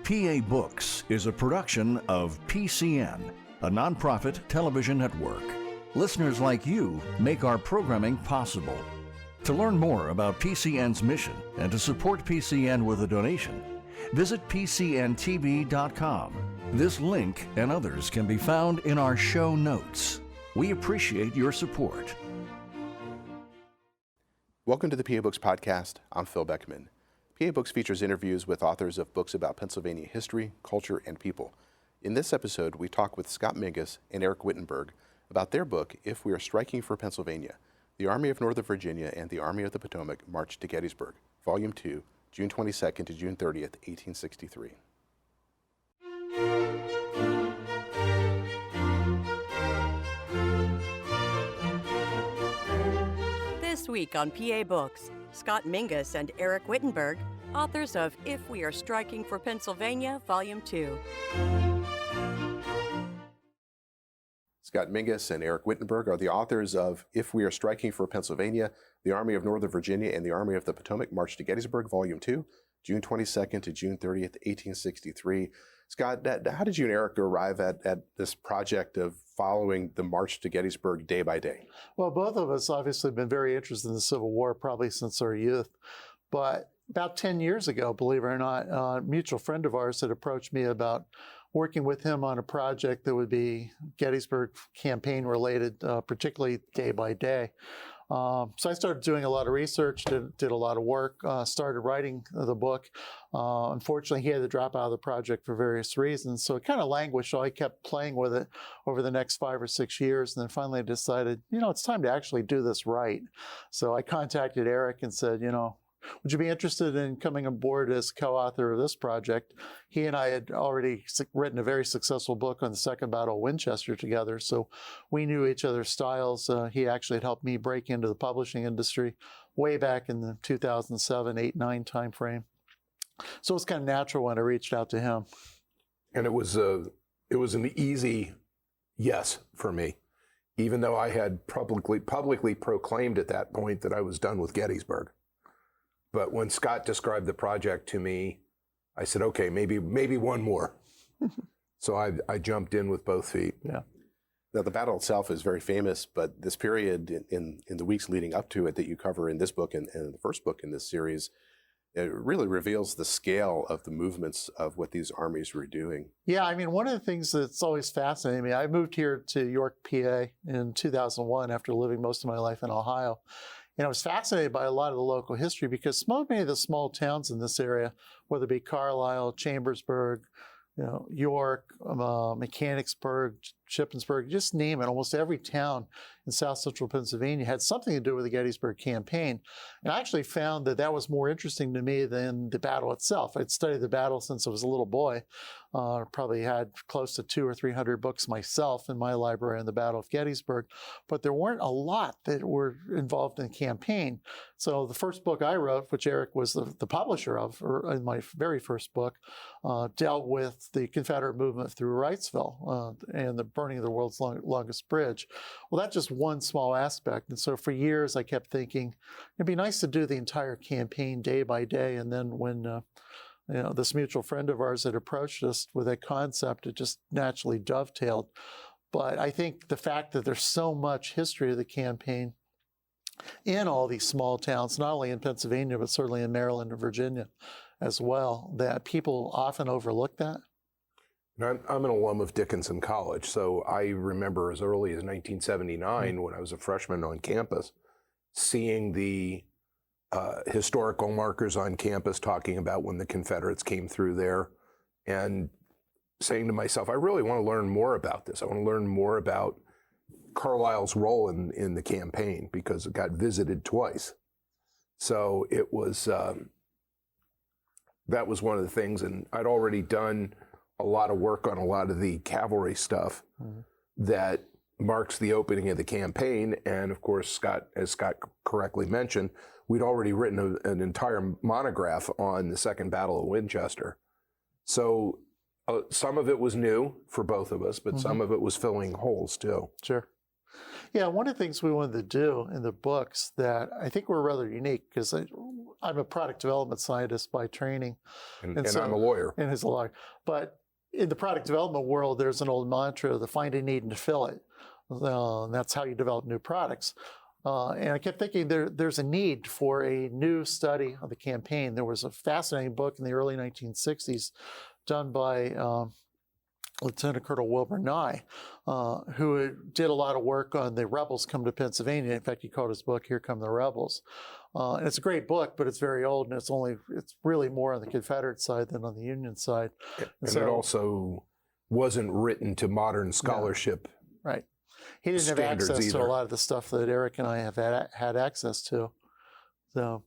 PA Books is a production of PCN, a nonprofit television network. Listeners like you make our programming possible. To learn more about PCN's mission and to support PCN with a donation, visit PCNTV.com. This link and others can be found in our show notes. We appreciate your support. Welcome to the PA Books Podcast. I'm Phil Beckman. PA Books features interviews with authors of books about Pennsylvania history, culture, and people. In this episode, we talk with Scott Mingus and Eric Wittenberg about their book, If We Are Striking for Pennsylvania, The Army of Northern Virginia and the Army of the Potomac Marched to Gettysburg, Volume 2, June 22nd to June 30th, 1863. This week on PA Books, Scott Mingus and Eric Wittenberg, authors of If We Are Striking for Pennsylvania, Volume 2. Scott Mingus and Eric Wittenberg are the authors of If We Are Striking for Pennsylvania, the Army of Northern Virginia and the Army of the Potomac Marched to Gettysburg, Volume 2, June 22nd to June 30th, 1863. Scott, how did you and Eric arrive at this project of following the march to Gettysburg day by day? Well, both of us obviously have been very interested in the Civil War probably since our youth. But about 10 years ago, believe it or not, a mutual friend of ours had approached me about working with him on a project that would be Gettysburg campaign related, particularly day by day. So I started doing a lot of research, did a lot of work, started writing the book. Unfortunately, he had to drop out of the project for various reasons. So it kind of languished, so I kept playing with it over the next 5 or 6 years. And then finally I decided, it's time to actually do this right. So I contacted Eric and said, would you be interested in coming aboard as co-author of this project? He and I had already written a very successful book on the Second Battle of Winchester together, so we knew each other's styles. He actually had helped me break into the publishing industry way back in the 2007, 8, 9 timeframe. So it was kind of natural when I reached out to him. And it was an easy yes for me, even though I had publicly proclaimed at that point that I was done with Gettysburg. But when Scott described the project to me, I said, okay, maybe one more. So I jumped in with both feet. Yeah. Now, the battle itself is very famous, but this period in the weeks leading up to it that you cover in this book and the first book in this series, it really reveals the scale of the movements of what these armies were doing. Yeah, one of the things that's always fascinating me, I moved here to York, PA in 2001 after living most of my life in Ohio. And I was fascinated by a lot of the local history because many of the small towns in this area, whether it be Carlisle, Chambersburg, York, Mechanicsburg, Shippensburg, just name it, almost every town in South Central Pennsylvania had something to do with the Gettysburg campaign. And I actually found that was more interesting to me than the battle itself. I'd studied the battle since I was a little boy. Probably had close to 200 or 300 books myself in my library on the Battle of Gettysburg, but there weren't a lot that were involved in the campaign. So the first book I wrote, which Eric was the publisher of, or in my very first book, dealt with the Confederate movement through Wrightsville and the burning of the world's longest bridge. Well, that's just one small aspect. And so for years I kept thinking, it'd be nice to do the entire campaign day by day. And then when this mutual friend of ours had approached us with that concept, it just naturally dovetailed. But I think the fact that there's so much history of the campaign in all these small towns, not only in Pennsylvania, but certainly in Maryland and Virginia as well, that people often overlook that. I'm an alum of Dickinson College, so I remember as early as 1979, when I was a freshman on campus, seeing the historical markers on campus talking about when the Confederates came through there, and saying to myself, I really want to learn more about this. I want to learn more about Carlisle's role in the campaign because it got visited twice. So it was, that was one of the things, and I'd already done a lot of work on a lot of the cavalry stuff that marks the opening of the campaign. And of course, as Scott correctly mentioned, we'd already written an entire monograph on the Second Battle of Winchester. So some of it was new for both of us, but some of it was filling holes too. Sure. Yeah, one of the things we wanted to do in the books that I think were rather unique, because I'm a product development scientist by training. And I'm a lawyer. And he's a lawyer. But in the product development world, there's an old mantra, the find a need and to fill it. And that's how you develop new products. And I kept thinking there's a need for a new study of the campaign. There was a fascinating book in the early 1960s done by Lieutenant Colonel Wilbur Nye, who did a lot of work on the rebels come to Pennsylvania. In fact, he called his book "Here Come the Rebels," and it's a great book, but it's very old, and it's really more on the Confederate side than on the Union side. And so, it also wasn't written to modern scholarship. No, right. He didn't have access to a lot of the stuff that Eric and I have had access to. So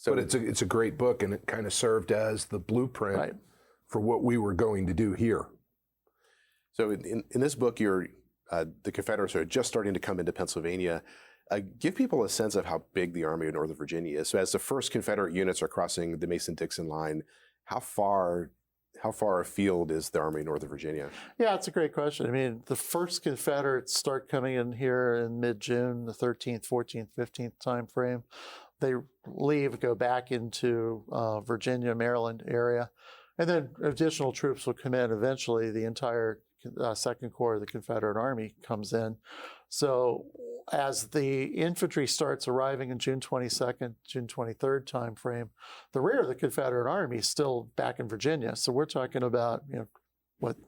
but it's a great book, and it kind of served as the blueprint for what we were going to do here. So in this book, the Confederates are just starting to come into Pennsylvania. Give people a sense of how big the Army of Northern Virginia is. So as the first Confederate units are crossing the Mason-Dixon line, how far afield is the Army of Northern Virginia? Yeah, it's a great question. I mean, the first Confederates start coming in here in mid-June, the 13th, 14th, 15th time frame. They leave, go back into Virginia, Maryland area, and then additional troops will come in. Eventually, the entire Second Corps of the Confederate Army comes in. So as the infantry starts arriving in June 22nd, June 23rd time frame, the rear of the Confederate Army is still back in Virginia. So we're talking about,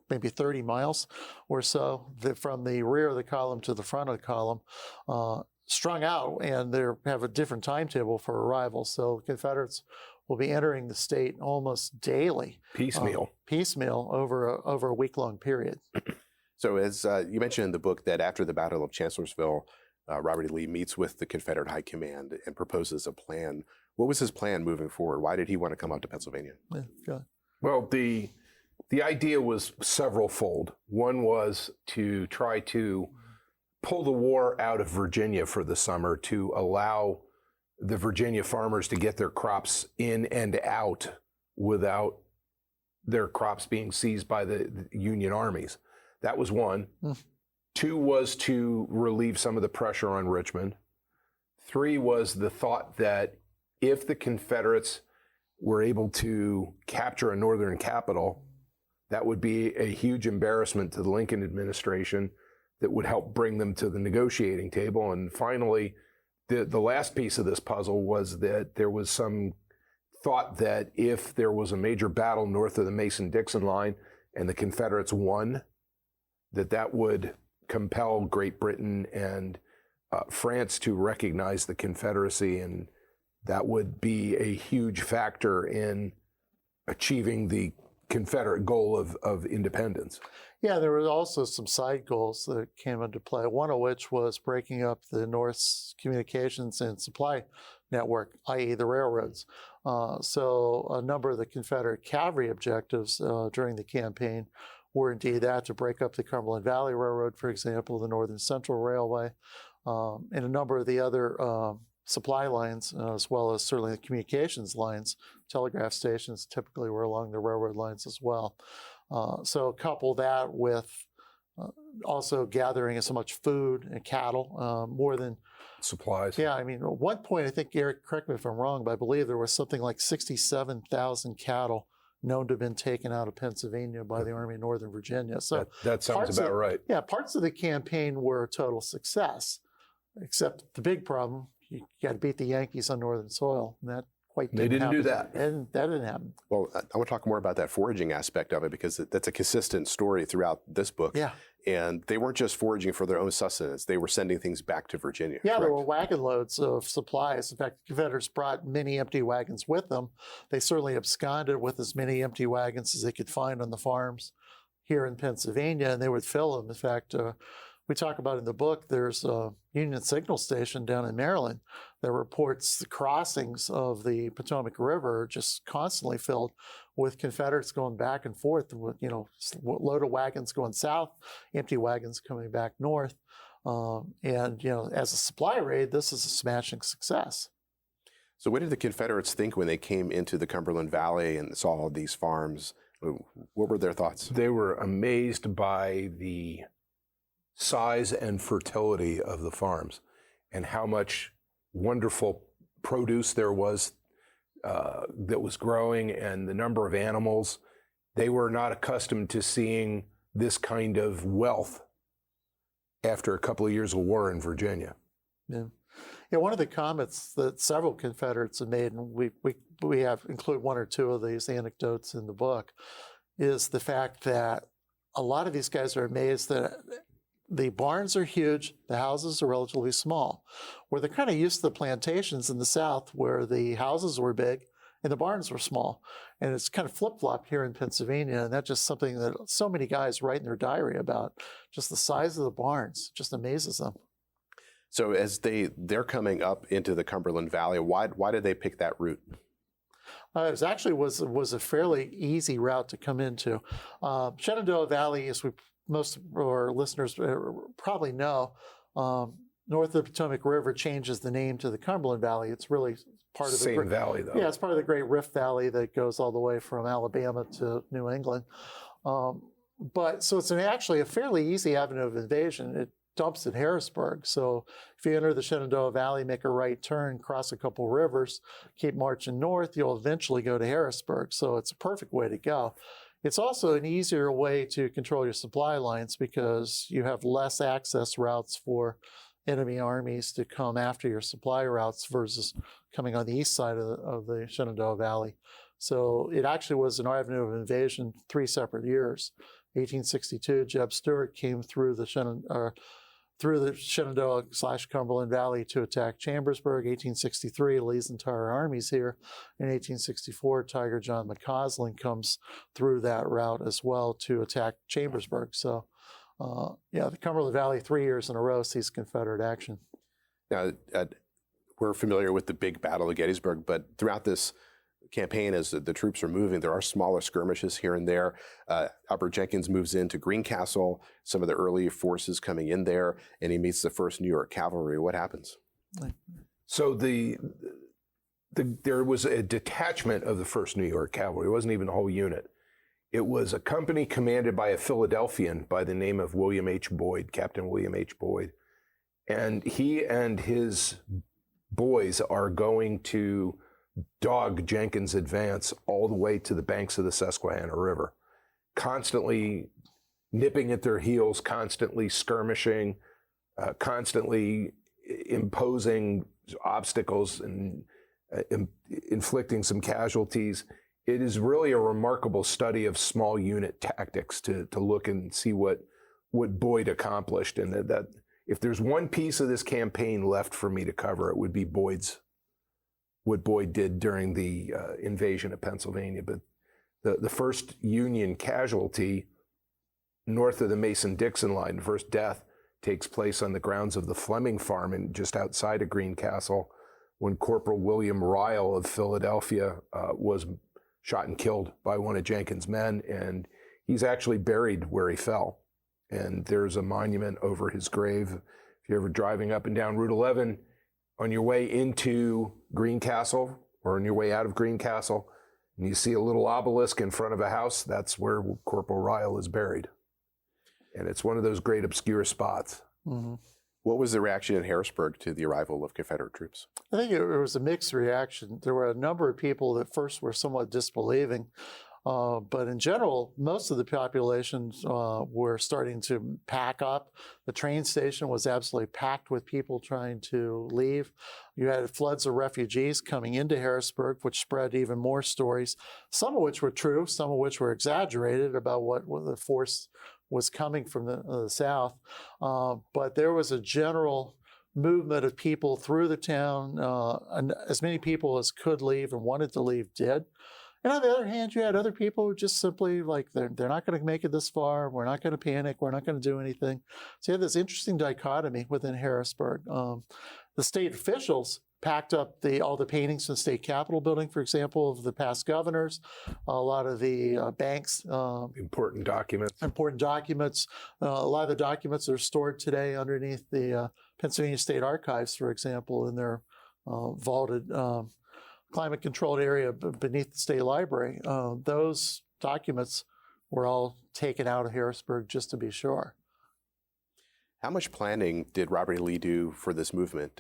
maybe 30 miles or so from the rear of the column to the front of the column, strung out, and they have a different timetable for arrival. So Confederates will be entering the state almost daily. Piecemeal over a week-long period. So as you mentioned in the book that after the Battle of Chancellorsville, Robert E. Lee meets with the Confederate High Command and proposes a plan. What was his plan moving forward? Why did he want to come out to Pennsylvania? Yeah, go ahead. Well, the idea was several-fold. One was to try to pull the war out of Virginia for the summer to allow the Virginia farmers to get their crops in and out without their crops being seized by the Union armies. That was one. 2 was to relieve some of the pressure on Richmond. 3 was the thought that if the Confederates were able to capture a northern capital, that would be a huge embarrassment to the Lincoln administration that would help bring them to the negotiating table. And finally, the last piece of this puzzle was that there was some thought that if there was a major battle north of the Mason-Dixon line and the Confederates won, that would compel Great Britain and France to recognize the Confederacy, and that would be a huge factor in achieving the Confederate goal of independence. Yeah, there were also some side goals that came into play, one of which was breaking up the North's communications and supply network, i.e. the railroads. So a number of the Confederate cavalry objectives during the campaign were indeed that, to break up the Cumberland Valley Railroad, for example, the Northern Central Railway, and a number of the other supply lines, as well as certainly the communications lines. Telegraph stations typically were along the railroad lines as well. So couple that with also gathering so much food and cattle, more than supplies. Yeah, I mean, at one point, I think, Eric, correct me if I'm wrong, but I believe there was something like 67,000 cattle known to have been taken out of Pennsylvania by the Army of Northern Virginia. So that sounds about right. Yeah, parts of the campaign were a total success, except the big problem, you got to beat the Yankees on northern soil, and that they didn't do that. And that didn't happen. Well, I want to talk more about that foraging aspect of it, because that's a consistent story throughout this book. Yeah. And they weren't just foraging for their own sustenance. They were sending things back to Virginia. Yeah, correct? there were wagon loads of supplies. In fact, the Confederates brought many empty wagons with them. They certainly absconded with as many empty wagons as they could find on the farms here in Pennsylvania, and they would fill them. In fact, we talk about in the book, there's a Union signal station down in Maryland that reports the crossings of the Potomac River just constantly filled with Confederates going back and forth, with, load of wagons going south, empty wagons coming back north. And, as a supply raid, this is a smashing success. So what did the Confederates think when they came into the Cumberland Valley and saw all these farms? What were their thoughts? They were amazed by the size and fertility of the farms and how much wonderful produce there was that was growing and the number of animals. They were not accustomed to seeing this kind of wealth after a couple of years of war in Virginia. Yeah. Yeah, one of the comments that several Confederates have made, and we have include one or two of these anecdotes in the book, is the fact that a lot of these guys are amazed that the barns are huge, the houses are relatively small, where they're kind of used to the plantations in the South where the houses were big and the barns were small. And it's kind of flip-flopped here in Pennsylvania, and that's just something that so many guys write in their diary about, just the size of the barns, just amazes them. So as they're coming up into the Cumberland Valley, why did they pick that route? It actually was a fairly easy route to come into. Shenandoah Valley, as most of our listeners probably know, north of the Potomac River changes the name to the Cumberland Valley. It's really part of the same valley, though. Yeah, it's part of the Great Rift Valley that goes all the way from Alabama to New England. But so it's actually a fairly easy avenue of invasion. It dumps at Harrisburg. So if you enter the Shenandoah Valley, make a right turn, cross a couple rivers, keep marching north, you'll eventually go to Harrisburg. So it's a perfect way to go. It's also an easier way to control your supply lines because you have less access routes for enemy armies to come after your supply routes versus coming on the east side of the Shenandoah Valley. So it actually was an avenue of invasion 3 separate years. 1862, Jeb Stuart came through the Shenandoah/Cumberland Valley to attack Chambersburg. 1863, Lee's entire army's here. In 1864, Tiger John McCausland comes through that route as well to attack Chambersburg. So, the Cumberland Valley 3 years in a row sees Confederate action. Now, we're familiar with the big Battle of Gettysburg, but throughout this campaign, as the troops are moving, there are smaller skirmishes here and there. Albert Jenkins moves into Greencastle, some of the early forces coming in there, and he meets the 1st New York Cavalry. What happens? So there was a detachment of the 1st New York Cavalry. It wasn't even a whole unit. It was a company commanded by a Philadelphian by the name of William H. Boyd, Captain William H. Boyd. And he and his boys are going to dog Jenkins' advance all the way to the banks of the Susquehanna River, constantly nipping at their heels, constantly skirmishing, constantly imposing obstacles and inflicting some casualties. It is really a remarkable study of small unit tactics to look and see what Boyd accomplished. And that if there's one piece of this campaign left for me to cover, it would be what Boyd did during the invasion of Pennsylvania. But the first Union casualty north of the Mason-Dixon line, the first death, takes place on the grounds of the Fleming farm just outside of Greencastle when Corporal William Ryle of Philadelphia was shot and killed by one of Jenkins' men, and he's actually buried where he fell. And there's a monument over his grave. If you're ever driving up and down Route 11, on your way into Greencastle or on your way out of Greencastle, and you see a little obelisk in front of a house, that's where Corporal Ryle is buried. And it's one of those great obscure spots. Mm-hmm. What was the reaction in Harrisburg to the arrival of Confederate troops? I think it was a mixed reaction. There were a number of people that first were somewhat disbelieving, but in general, most of the population were starting to pack up. The train station was absolutely packed with people trying to leave. You had floods of refugees coming into Harrisburg, which spread even more stories, some of which were true, some of which were exaggerated about what the force was coming from the south. But there was a general movement of people through the town, and as many people as could leave and wanted to leave did. And on the other hand, you had other people who just simply they're not going to make it this far. We're not going to panic. We're not going to do anything. So you had this interesting dichotomy within Harrisburg. The state officials packed up all the paintings from the state capitol building, for example, of the past governors, a lot of the banks. Important documents. A lot of the documents are stored today underneath the Pennsylvania State Archives, for example, in their vaulted climate-controlled area beneath the State Library. Those documents were all taken out of Harrisburg just to be sure. How much planning did Robert E. Lee do for this movement?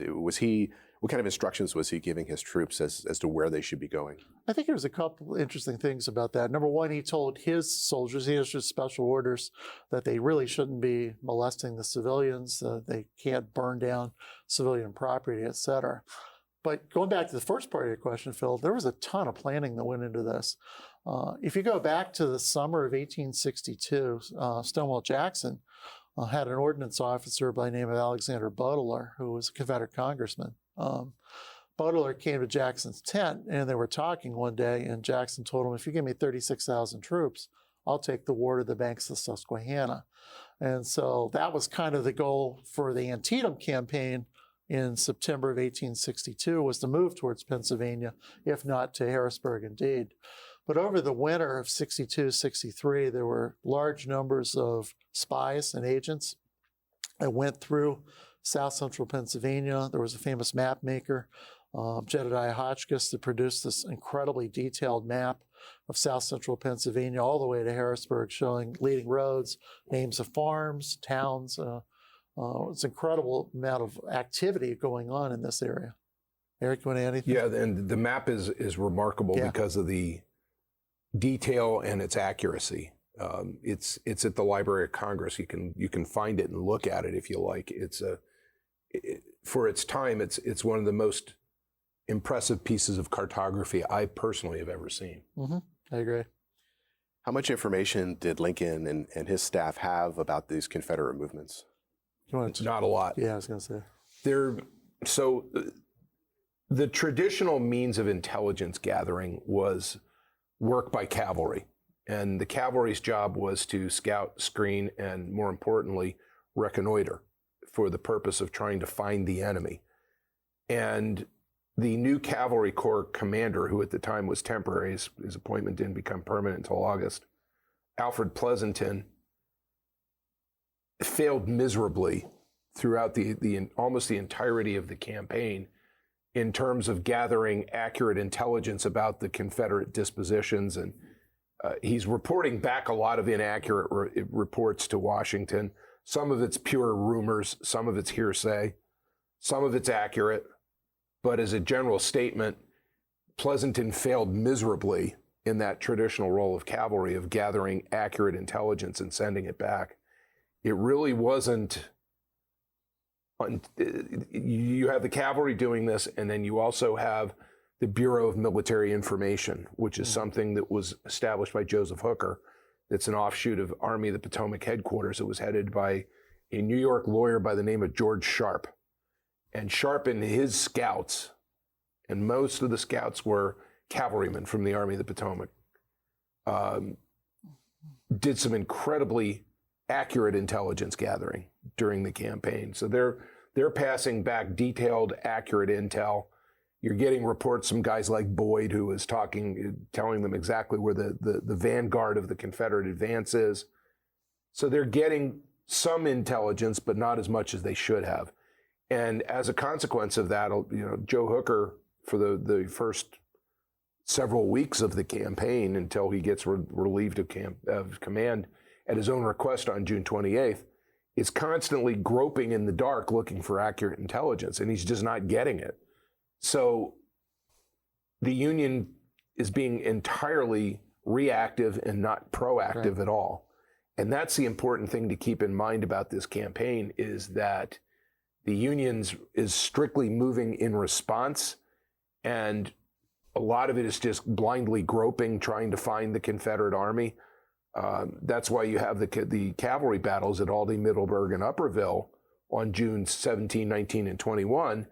What kind of instructions was he giving his troops as to where they should be going? I think there was a couple interesting things about that. Number one, he told his soldiers, he issued special orders that they really shouldn't be molesting the civilians, they can't burn down civilian property, et cetera. But going back to the first part of your question, Phil, there was a ton of planning that went into this. If you go back to the summer of 1862, Stonewall Jackson had an ordnance officer by the name of Alexander Butler, who was a Confederate congressman. Butler came to Jackson's tent, and they were talking one day, and Jackson told him, if you give me 36,000 troops, I'll take the war to the banks of the Susquehanna. And so that was kind of the goal for the Antietam campaign in September of 1862, was to move towards Pennsylvania, if not to Harrisburg indeed. But over the winter of 62, 63, there were large numbers of spies and agents that went through South Central Pennsylvania. There was a famous map maker, Jedediah Hotchkiss, that produced this incredibly detailed map of South Central Pennsylvania all the way to Harrisburg, showing leading roads, names of farms, towns. It's an incredible amount of activity going on in this area. Eric, you want to add anything? Yeah, and the map is remarkable because of the detail and its accuracy. It's at the Library of Congress. You can find it and look at it if you like. For its time, it's one of the most impressive pieces of cartography I personally have ever seen. Mm-hmm. I agree. How much information did Lincoln and his staff have about these Confederate movements? Not a lot. Yeah, I was going to say. The traditional means of intelligence gathering was work by cavalry. And the cavalry's job was to scout, screen, and more importantly, reconnoiter for the purpose of trying to find the enemy. And the new cavalry corps commander, who at the time was temporary, his appointment didn't become permanent until August, Alfred Pleasanton, failed miserably throughout almost the entirety of the campaign in terms of gathering accurate intelligence about the Confederate dispositions. And he's reporting back a lot of inaccurate reports to Washington. Some of it's pure rumors, some of it's hearsay, some of it's accurate. But as a general statement, Pleasanton failed miserably in that traditional role of cavalry of gathering accurate intelligence and sending it back. It really wasn't. You have the cavalry doing this, and then you also have the Bureau of Military Information, which is something that was established by Joseph Hooker. It's an offshoot of Army of the Potomac headquarters. It was headed by a New York lawyer by the name of George Sharp. And Sharp and his scouts, and most of the scouts were cavalrymen from the Army of the Potomac, did some incredibly accurate intelligence gathering during the campaign. So they're passing back detailed, accurate intel. You're getting reports from guys like Boyd, who is telling them exactly where the vanguard of the Confederate advance is. So they're getting some intelligence, but not as much as they should have. And as a consequence of that, Joe Hooker, for the first several weeks of the campaign until he gets relieved of command at his own request on June 28th, is constantly groping in the dark looking for accurate intelligence, and he's just not getting it. So the Union is being entirely reactive and not proactive at all. And that's the important thing to keep in mind about this campaign, is that the Union is strictly moving in response, and a lot of it is just blindly groping, trying to find the Confederate army. That's why you have the cavalry battles at Aldie, Middleburg, and Upperville on June 17, 19, and 21.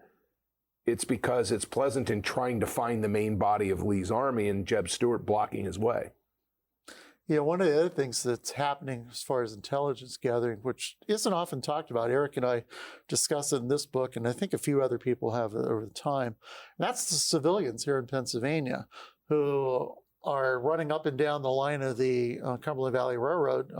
It's because it's Pleasanton trying to find the main body of Lee's army and Jeb Stuart blocking his way. Yeah, one of the other things that's happening as far as intelligence gathering, which isn't often talked about, Eric and I discuss it in this book, and I think a few other people have over the time, and that's the civilians here in Pennsylvania who are running up and down the line of the Cumberland Valley Railroad,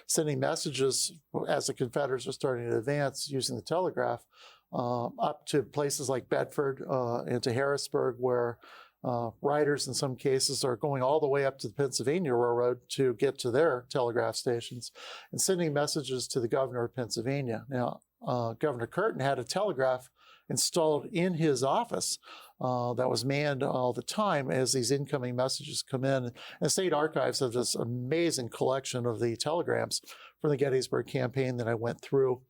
sending messages as the Confederates are starting to advance using the telegraph up to places like Bedford and to Harrisburg, where Riders, in some cases, are going all the way up to the Pennsylvania Railroad to get to their telegraph stations and sending messages to the governor of Pennsylvania. Now, Governor Curtin had a telegraph installed in his office that was manned all the time as these incoming messages come in. And state archives have this amazing collection of the telegrams from the Gettysburg campaign that I went through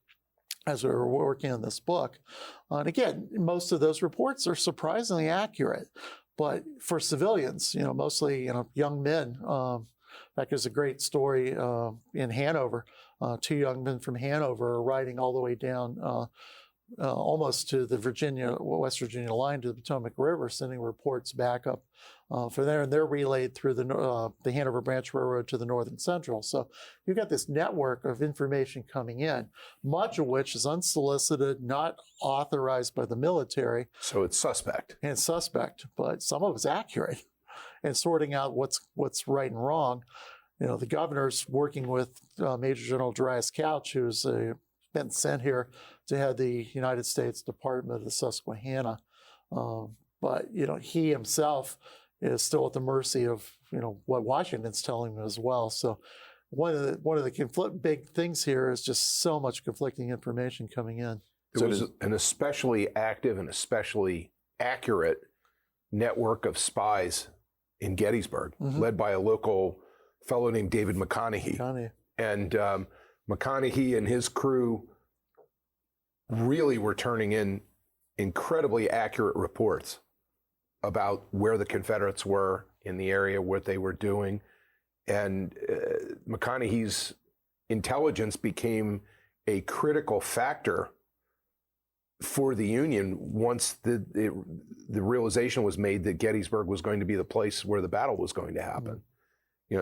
as we were working on this book. And again, most of those reports are surprisingly accurate. But for civilians, mostly, young men, in fact, there's a great story in Hanover. Two young men from Hanover are riding all the way down almost to the West Virginia line to the Potomac River, sending reports back up for there, and they're relayed through the Hanover Branch Railroad to the Northern Central. So you've got this network of information coming in, much of which is unsolicited, not authorized by the military. So it's suspect. And suspect, but some of it's accurate. And sorting out what's right and wrong. The governor's working with Major General Darius Couch, who's been sent here to head the United States Department of the Susquehanna. But he himself is still at the mercy of what Washington's telling him as well. So one of the big things here is just so much conflicting information coming in. There was an especially active and especially accurate network of spies in Gettysburg, led by a local fellow named David McConaughey. And McConaughey and his crew really were turning in incredibly accurate reports about where the Confederates were in the area, what they were doing. And McConaughey's intelligence became a critical factor for the Union once the realization was made that Gettysburg was going to be the place where the battle was going to happen.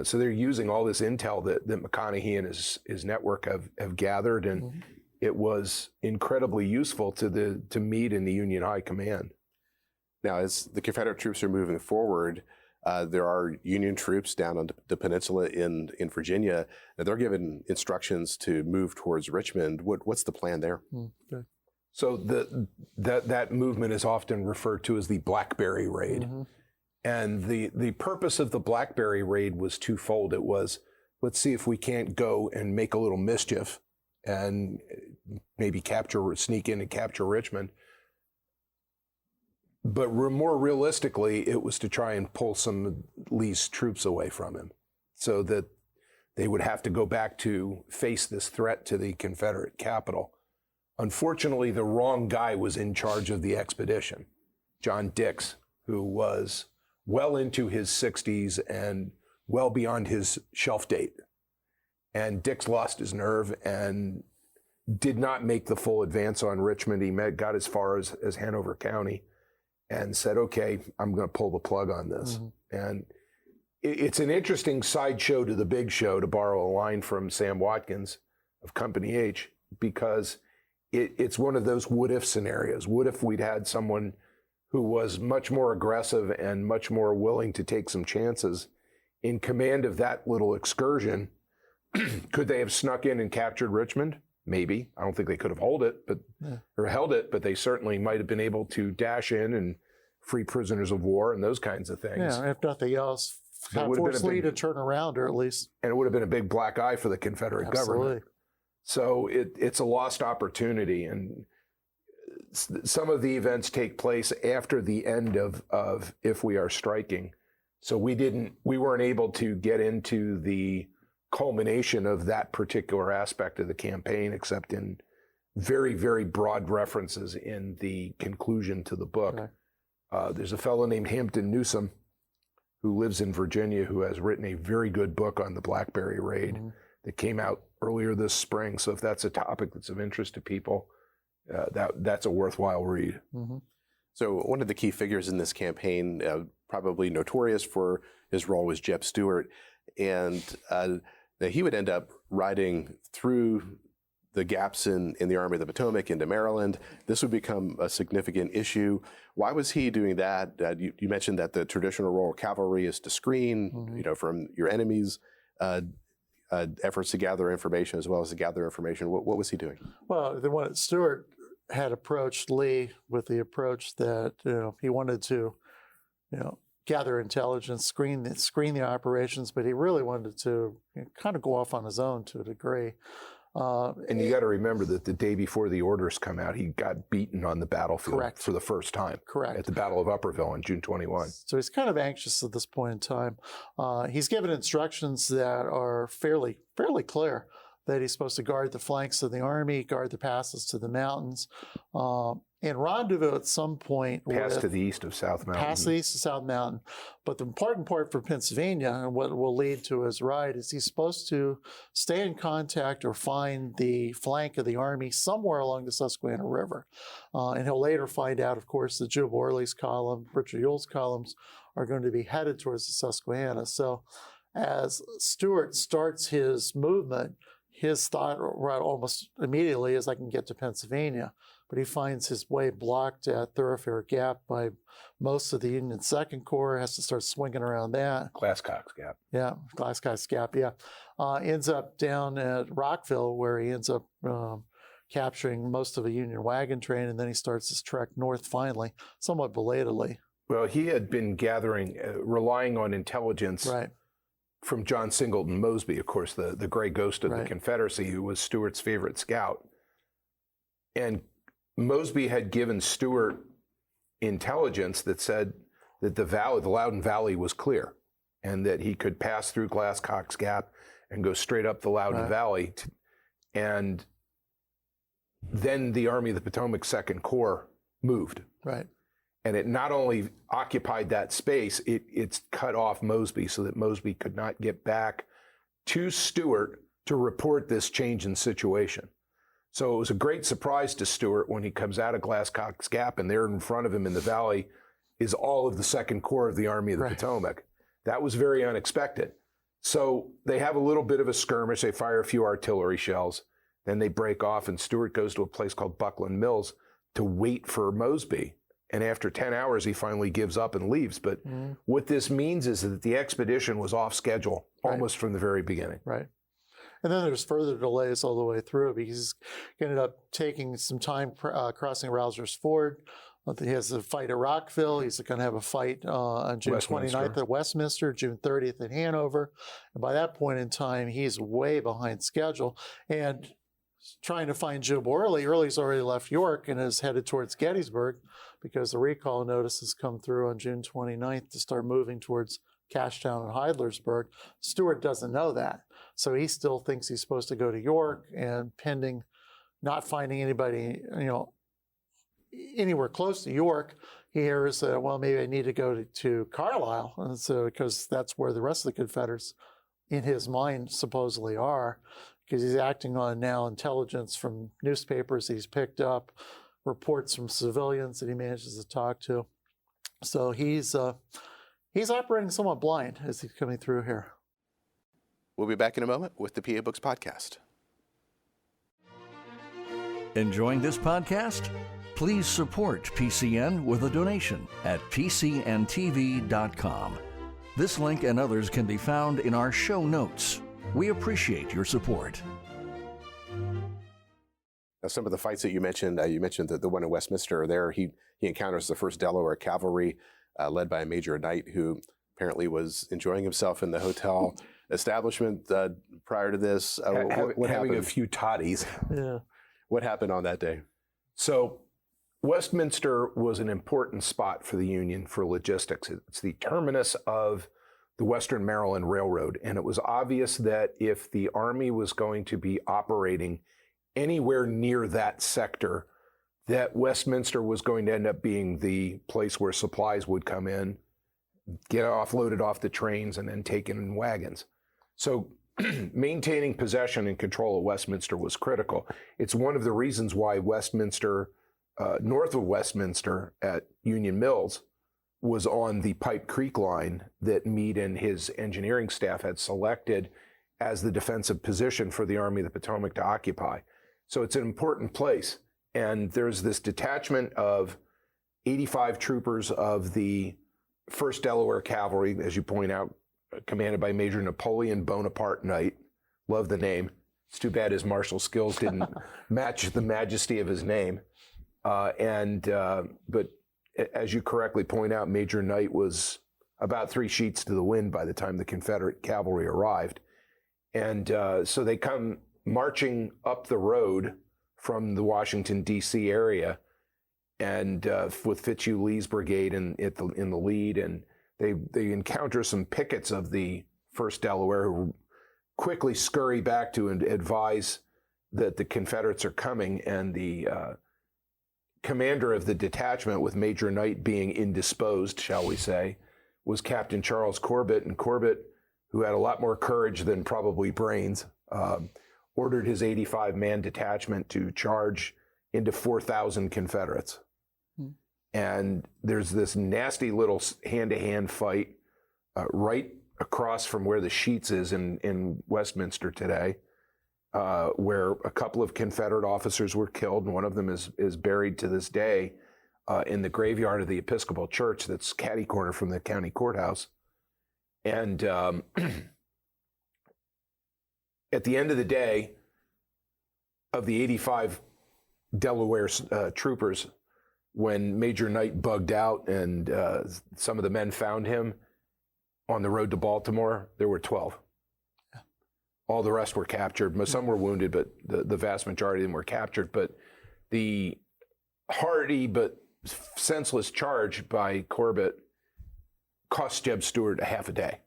So they're using all this intel that McConaughey and his network have gathered, and it was incredibly useful to Meade and the Union High Command. Now, as the Confederate troops are moving forward, there are Union troops down on the peninsula in Virginia. Now, they're given instructions to move towards Richmond. What's the plan there? Okay. So that movement is often referred to as the Blackberry Raid. And the purpose of the Blackberry Raid was twofold. It was, let's see if we can't go and make a little mischief and maybe sneak in and capture Richmond. But more realistically, it was to try and pull some of Lee's troops away from him so that they would have to go back to face this threat to the Confederate capital. Unfortunately, the wrong guy was in charge of the expedition, John Dix, who was well into his 60s and well beyond his shelf date. And Dix lost his nerve and did not make the full advance on Richmond. He got as far as Hanover County and said, okay, I'm going to pull the plug on this. And it's an interesting sideshow to the big show, to borrow a line from Sam Watkins of Company H, because it's one of those what-if scenarios. What if we'd had someone who was much more aggressive and much more willing to take some chances in command of that little excursion? Could they have snuck in and captured Richmond? Maybe. I don't think they could have held it, but they certainly might have been able to dash in and free prisoners of war and those kinds of things. Yeah, if nothing else, force Lee to turn around, or at least. And it would have been a big black eye for the Confederate government. So it's a lost opportunity, and some of the events take place after the end of If We Are Striking. So we weren't able to get into the culmination of that particular aspect of the campaign, except in very, very broad references in the conclusion to the book. Okay. There's a fellow named Hampton Newsom who lives in Virginia who has written a very good book on the Blackberry Raid that came out earlier this spring. So if that's a topic that's of interest to people, that's a worthwhile read. So one of the key figures in this campaign, probably notorious for his role, was Jeb Stuart. And he would end up riding through the gaps in the Army of the Potomac into Maryland. This would become a significant issue. Why was he doing that? You mentioned that the traditional role of cavalry is to screen, from your enemies' efforts to gather information as well as to gather information. What was he doing? Well, Stuart had approached Lee with the approach that he wanted to gather intelligence, screen the operations, but he really wanted to kind of go off on his own to a degree. And you got to remember that the day before the orders come out, he got beaten on the battlefield for the first time. Correct. At the Battle of Upperville on June 21. So he's kind of anxious at this point in time. He's given instructions that are fairly clear, that he's supposed to guard the flanks of the army, guard the passes to the mountains, and rendezvous at some point. Pass to the east of South Mountain. Pass to the east of South Mountain. But the important part for Pennsylvania, and what will lead to his ride, is he's supposed to stay in contact or find the flank of the army somewhere along the Susquehanna River. And he'll later find out, of course, that Jube Orley's column, Richard Ewell's columns, are going to be headed towards the Susquehanna. So as Stuart starts his movement, his thought right almost immediately is, I can get to Pennsylvania. But he finds his way blocked at Thoroughfare Gap by most of the Union Second Corps, has to start swinging around that. Glasscock's Gap. Yeah, Glasscock's Gap, yeah. Ends up down at Rockville, where he ends up capturing most of a Union wagon train, and then he starts his trek north finally, somewhat belatedly. Well, he had been gathering, relying on intelligence from John Singleton Mosby, of course, the gray ghost of the Confederacy, who was Stuart's favorite scout. And Mosby had given Stuart intelligence that said that the Loudon Valley was clear, and that he could pass through Glasscock's Gap and go straight up the Loudon Valley. And then the Army of the Potomac Second Corps moved. Right. And it not only occupied that space, it's cut off Mosby so that Mosby could not get back to Stuart to report this change in situation. So it was a great surprise to Stuart when he comes out of Glasscock's Gap, and there in front of him in the valley is all of the Second Corps of the Army of the Potomac. That was very unexpected. So they have a little bit of a skirmish. They fire a few artillery shells. Then they break off, and Stuart goes to a place called Buckland Mills to wait for Mosby. And after 10 hours, he finally gives up and leaves. But what this means is that the expedition was off schedule almost from the very beginning. Right. And then there's further delays all the way through, because he ended up taking some time crossing Rousers Ford. He has a fight at Rockville. He's going to have a fight on June 29th at Westminster, June 30th at Hanover. And by that point in time, he's way behind schedule. And trying to find Jube Orley. Early's already left York and is headed towards Gettysburg, because the recall notices come through on June 29th to start moving towards Cashtown and Heidlersburg. Stuart doesn't know that. So he still thinks he's supposed to go to York, and pending not finding anybody, anywhere close to York, he hears, well, maybe I need to go to Carlisle. And so, because that's where the rest of the Confederates in his mind supposedly are, because he's acting on now intelligence from newspapers he's picked up, reports from civilians that he manages to talk to. So he's operating somewhat blind as he's coming through here. We'll be back in a moment with the PA Books Podcast. Enjoying this podcast? Please support PCN with a donation at pcntv.com. This link and others can be found in our show notes. We appreciate your support. Now, some of the fights that you mentioned the one in Westminster. There, he encounters the 1st Delaware Cavalry, led by Major Knight, who apparently was enjoying himself in the hotel establishment prior to this. What having happened? a few toddies. Yeah. What happened on that day? So Westminster was an important spot for the Union for logistics. It's the terminus of the Western Maryland Railroad, and it was obvious that if the Army was going to be operating anywhere near that sector, that Westminster was going to end up being the place where supplies would come in, get offloaded off the trains, and then taken in wagons. So maintaining possession and control of Westminster was critical. It's one of the reasons why Westminster, north of Westminster at Union Mills, was on the Pipe Creek line that Meade and his engineering staff had selected as the defensive position for the Army of the Potomac to occupy. So it's an important place. And there's this detachment of 85 troopers of the 1st Delaware Cavalry, as you point out, commanded by Major Napoleon Bonaparte Knight. Love the name. It's too bad his martial skills didn't match the majesty of his name. But as you correctly point out, Major Knight was about 3 sheets to the wind by the time the Confederate cavalry arrived. And so they come marching up the road from the Washington, D.C. area, and with Fitzhugh Lee's brigade in the lead, and they encounter some pickets of the 1st Delaware who quickly scurry back to advise that the Confederates are coming, and the commander of the detachment, with Major Knight being indisposed, shall we say, was Captain Charles Corbett. And Corbett, who had a lot more courage than probably brains, ordered his 85-man detachment to charge into 4,000 Confederates. And there's this nasty little hand-to-hand fight right across from where the Sheets is in Westminster today, where a couple of Confederate officers were killed, and one of them is buried to this day in the graveyard of the Episcopal Church that's catty-corner from the county courthouse. And at the end of the day, of the 85 Delaware troopers, when Major Knight bugged out and some of the men found him on the road to Baltimore, there were 12. Yeah. All the rest were captured. Some were wounded, but the vast majority of them were captured. But the hardy but senseless charge by Corbett cost Jeb Stuart a half a day,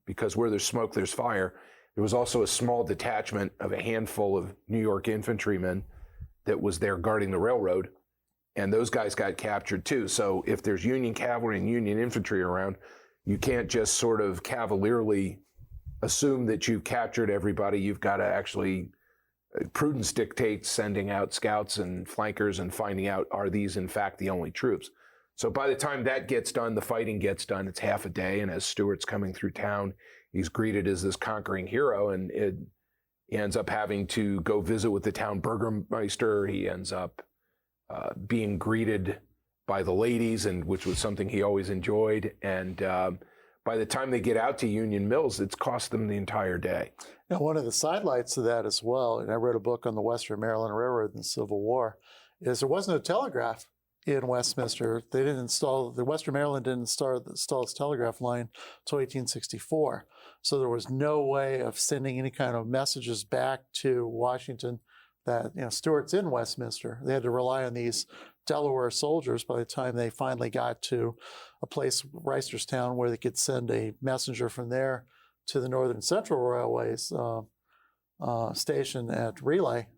because where there's smoke, there's fire. There was also a small detachment of a handful of New York infantrymen that was there guarding the railroad, and those guys got captured too. So if there's Union cavalry and Union infantry around, you can't just sort of cavalierly assume that you've captured everybody. You've got to actually, prudence dictates sending out scouts and flankers and finding out, are these in fact the only troops? So by the time that gets done, the fighting gets done, it's half a day, and as Stuart's coming through town, he's greeted as this conquering hero, and he ends up having to go visit with the town burgomaster. He ends up being greeted by the ladies, and which was something he always enjoyed. And by the time they get out to Union Mills, it's cost them the entire day. Now, one of the sidelights of that as well, and I wrote a book on the Western Maryland Railroad in the Civil War, is there wasn't a telegraph in Westminster. They didn't install, the Western Maryland didn't install its telegraph line until 1864. So there was no way of sending any kind of messages back to Washington that, Stuart's in Westminster. They had to rely on these Delaware soldiers by the time they finally got to a place, Reisterstown, where they could send a messenger from there to the Northern Central Railways station at Relay,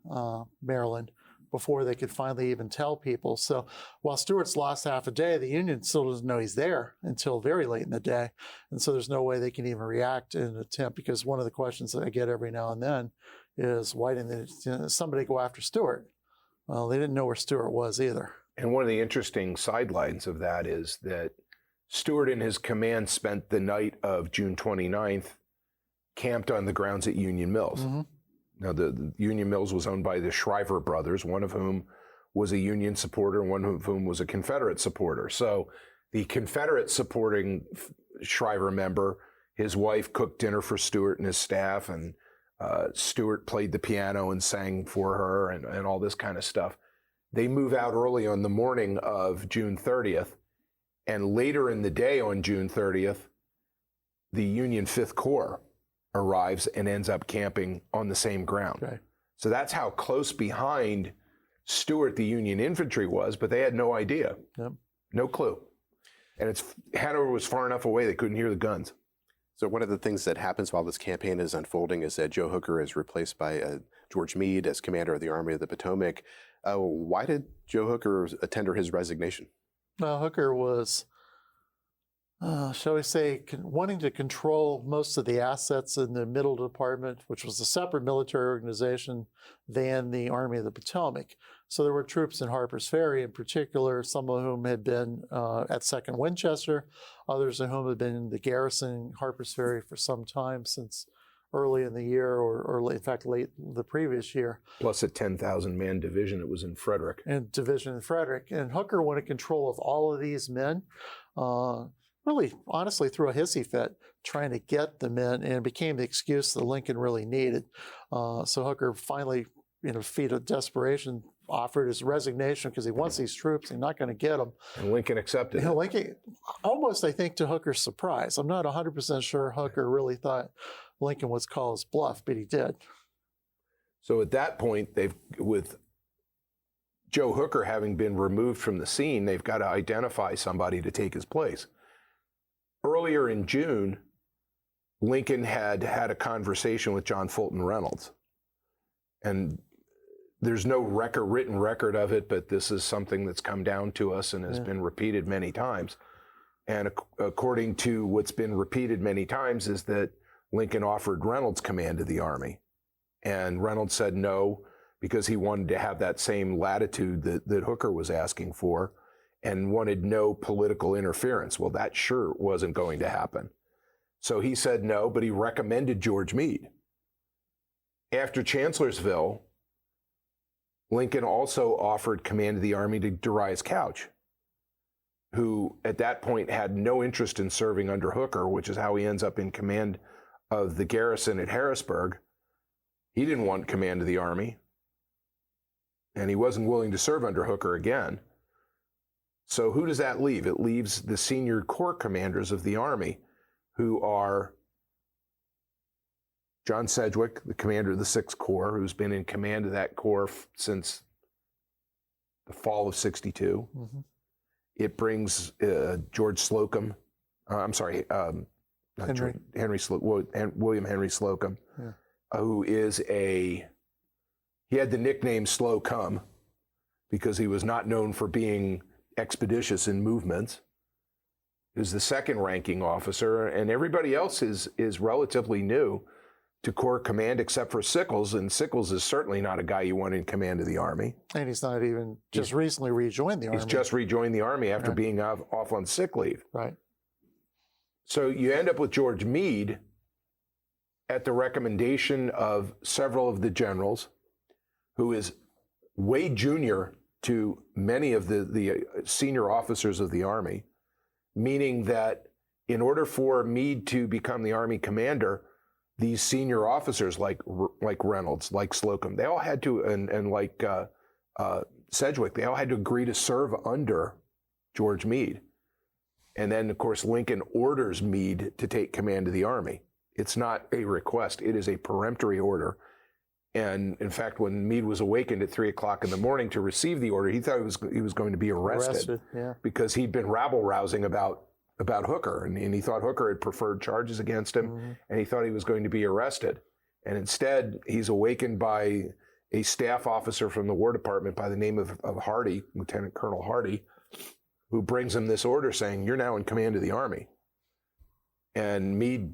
Maryland, before they could finally even tell people. So while Stuart's lost half a day, the Union still doesn't know he's there until very late in the day. And so there's no way they can even react in an attempt, because one of the questions that I get every now and then is, why didn't somebody go after Stuart? Well, they didn't know where Stuart was either. And one of the interesting sidelines of that is that Stuart and his command spent the night of June 29th camped on the grounds at Union Mills. Mm-hmm. Now, the Union Mills was owned by the Shriver brothers, one of whom was a Union supporter and one of whom was a Confederate supporter. So the Confederate supporting Shriver member, his wife cooked dinner for Stuart and his staff, and Stuart played the piano and sang for her and all this kind of stuff. They move out early on the morning of June 30th, and later in the day on June 30th, the Union 5th Corps arrives and ends up camping on the same ground. Right. So that's how close behind Stuart the Union infantry was, but they had no idea. Yep. No clue. And Hanover was far enough away they couldn't hear the guns. So one of the things that happens while this campaign is unfolding is that Joe Hooker is replaced by George Meade as commander of the Army of the Potomac. Why did Joe Hooker tender his resignation? Well, Hooker was, shall we say, wanting to control most of the assets in the Middle Department, which was a separate military organization than the Army of the Potomac. So there were troops in Harper's Ferry in particular, some of whom had been at Second Winchester, others of whom had been in the garrison in Harper's Ferry for some time, since early in the year, or in fact late the previous year. Plus a 10,000-man division that was in Frederick. And Hooker wanted control of all of these men, really, honestly, threw a hissy fit trying to get the men, and became the excuse that Lincoln really needed. So Hooker finally, feat of desperation, offered his resignation because he wants these troops. He's not going to get them. And Lincoln accepted it. Lincoln, almost, I think, to Hooker's surprise. I'm not 100% sure Hooker really thought Lincoln would call his bluff, but he did. So at that point, with Joe Hooker having been removed from the scene, they've got to identify somebody to take his place. Earlier in June, Lincoln had a conversation with John Fulton Reynolds. And there's no written record of it, but this is something that's come down to us and has been repeated many times. And according to what's been repeated many times is that Lincoln offered Reynolds command of the Army. And Reynolds said no, because he wanted to have that same latitude that Hooker was asking for and wanted no political interference. Well, that sure wasn't going to happen. So he said no, but he recommended George Meade. After Chancellorsville, Lincoln also offered command of the Army to Darius Couch, who at that point had no interest in serving under Hooker, which is how he ends up in command of the garrison at Harrisburg. He didn't want command of the Army, and he wasn't willing to serve under Hooker again. So who does that leave? It leaves the senior corps commanders of the Army, who are John Sedgwick, the commander of the 6th Corps, who's been in command of that corps since the fall of '62. Mm-hmm. It brings George Slocum, William Henry Slocum, who is he had the nickname Slow Come because he was not known for being expeditious in movements. He was the second ranking officer, and everybody else is relatively new to Corps command except for Sickles, and Sickles is certainly not a guy you want in command of the Army. And he's not even recently rejoined the Army. He's just rejoined the Army after being off on sick leave. Right. So you end up with George Meade at the recommendation of several of the generals, who is way junior to many of the senior officers of the Army, meaning that in order for Meade to become the Army commander, these senior officers like Reynolds, like Slocum, they all had to, and like Sedgwick, they all had to agree to serve under George Meade. And then, of course, Lincoln orders Meade to take command of the Army. It's not a request, it is a peremptory order. And in fact, when Meade was awakened at 3 o'clock in the morning to receive the order, he thought he was going to be arrested because he'd been rabble-rousing about Hooker, and he thought Hooker had preferred charges against him, and he thought he was going to be arrested. And instead, he's awakened by a staff officer from the War Department by the name of Hardy, Lieutenant Colonel Hardy, who brings him this order saying, "You're now in command of the Army." And Meade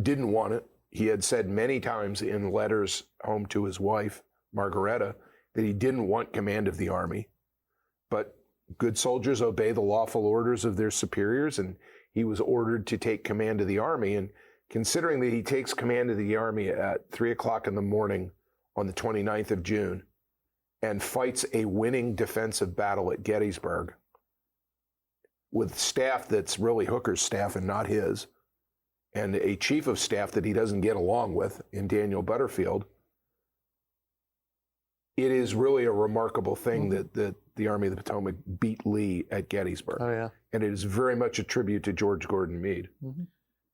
didn't want it. He had said many times in letters home to his wife, Margaretta, that he didn't want command of the Army. But good soldiers obey the lawful orders of their superiors, and he was ordered to take command of the Army. And considering that he takes command of the Army at 3 o'clock in the morning on the 29th of June and fights a winning defensive battle at Gettysburg with staff that's really Hooker's staff and not his, and a chief of staff that he doesn't get along with in Daniel Butterfield, it is really a remarkable thing that the Army of the Potomac beat Lee at Gettysburg. Oh, yeah. And it is very much a tribute to George Gordon Meade. Mm-hmm.